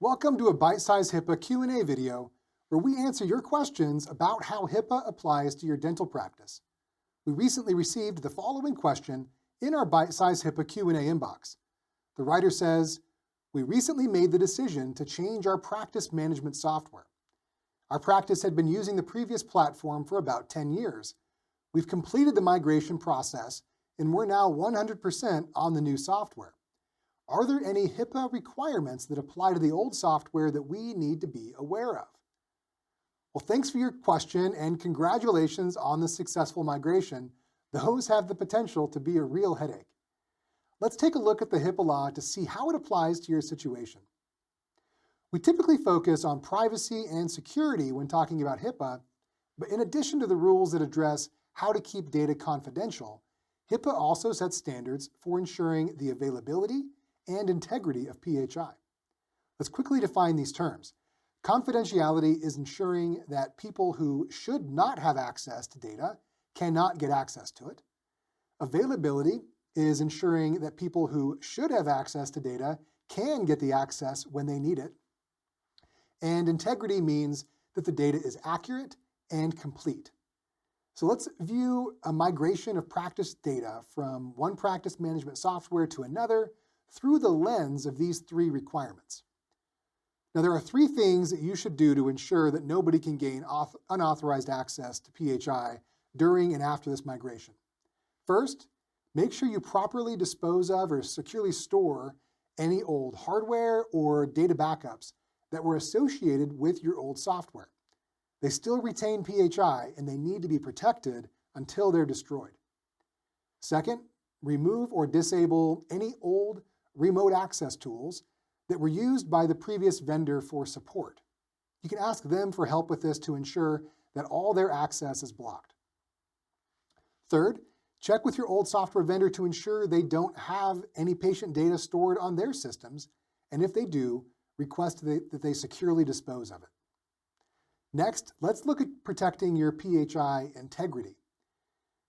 Welcome to a bite-sized HIPAA Q&A video where we answer your questions about how HIPAA applies to your dental practice. We recently received the following question in our bite-sized HIPAA Q&A inbox. The writer says, "We recently made the decision to change our practice management software. Our practice had been using the previous platform for about 10 years. We've completed the migration process and we're now 100% on the new software. Are there any HIPAA requirements that apply to the old software that we need to be aware of?" Well, thanks for your question and congratulations on the successful migration. Those have the potential to be a real headache. Let's take a look at the HIPAA law to see how it applies to your situation. We typically focus on privacy and security when talking about HIPAA, but in addition to the rules that address how to keep data confidential, HIPAA also sets standards for ensuring the availability and integrity of PHI. Let's quickly define these terms. Confidentiality is ensuring that people who should not have access to data cannot get access to it. Availability is ensuring that people who should have access to data can get the access when they need it. And integrity means that the data is accurate and complete. So let's view a migration of practice data from one practice management software to another through the lens of these three requirements. Now, there are three things that you should do to ensure that nobody can gain unauthorized access to PHI during and after this migration. First, make sure you properly dispose of or securely store any old hardware or data backups that were associated with your old software. They still retain PHI and they need to be protected until they're destroyed. Second, remove or disable any old remote access tools that were used by the previous vendor for support. You can ask them for help with this to ensure that all their access is blocked. Third, check with your old software vendor to ensure they don't have any patient data stored on their systems, and if they do, request that they securely dispose of it. Next, let's look at protecting your PHI integrity.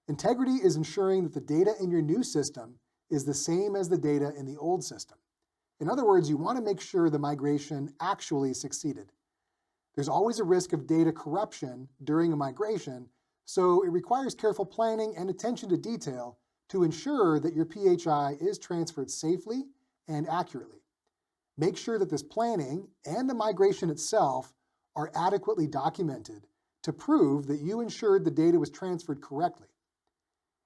Integrity is ensuring that the data in your new system is the same as the data in the old system. In other words, you want to make sure the migration actually succeeded. There's always a risk of data corruption during a migration, so it requires careful planning and attention to detail to ensure that your PHI is transferred safely and accurately. Make sure that this planning and the migration itself are adequately documented to prove that you ensured the data was transferred correctly.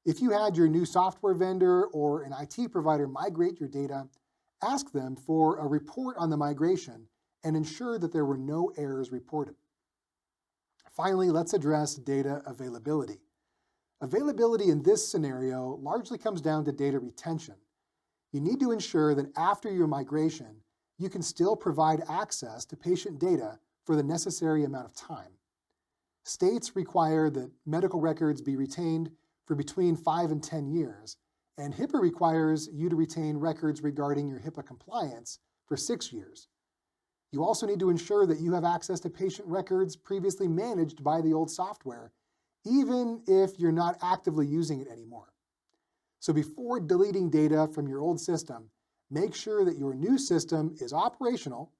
If you had your new software vendor or an IT provider migrate your data, ask them for a report on the migration and ensure that there were no errors reported. Finally, let's address data availability. Availability in this scenario largely comes down to data retention. You need to ensure that after your migration, you can still provide access to patient data for the necessary amount of time. States require that medical records be retained for between 5 and 10 years, and HIPAA requires you to retain records regarding your HIPAA compliance for 6 years. You also need to ensure that you have access to patient records previously managed by the old software, even if you're not actively using it anymore. So before deleting data from your old system, make sure that your new system is operational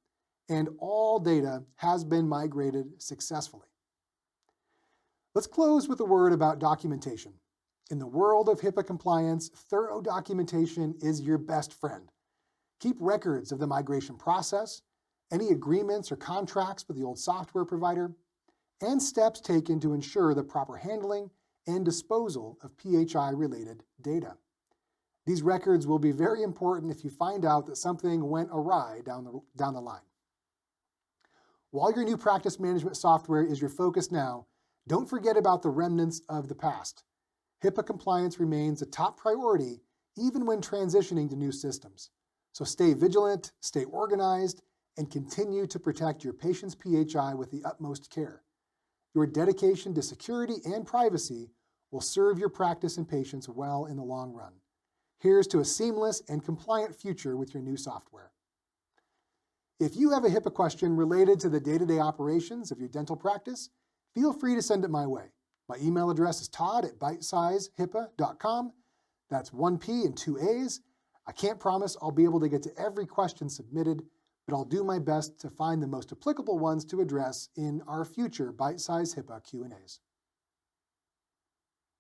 and all data has been migrated successfully. Let's close with a word about documentation. In the world of HIPAA compliance, thorough documentation is your best friend. Keep records of the migration process, any agreements or contracts with the old software provider, and steps taken to ensure the proper handling and disposal of PHI-related data. These records will be very important if you find out that something went awry down the line. While your new practice management software is your focus now, don't forget about the remnants of the past. HIPAA compliance remains a top priority even when transitioning to new systems. So stay vigilant, stay organized, and continue to protect your patient's PHI with the utmost care. Your dedication to security and privacy will serve your practice and patients well in the long run. Here's to a seamless and compliant future with your new software. If you have a HIPAA question related to the day-to-day operations of your dental practice, feel free to send it my way. My email address is todd@bitesizehipaa.com. That's 1 P and 2 A's. I can't promise I'll be able to get to every question submitted, but I'll do my best to find the most applicable ones to address in our future Bite-Size HIPAA Q&As.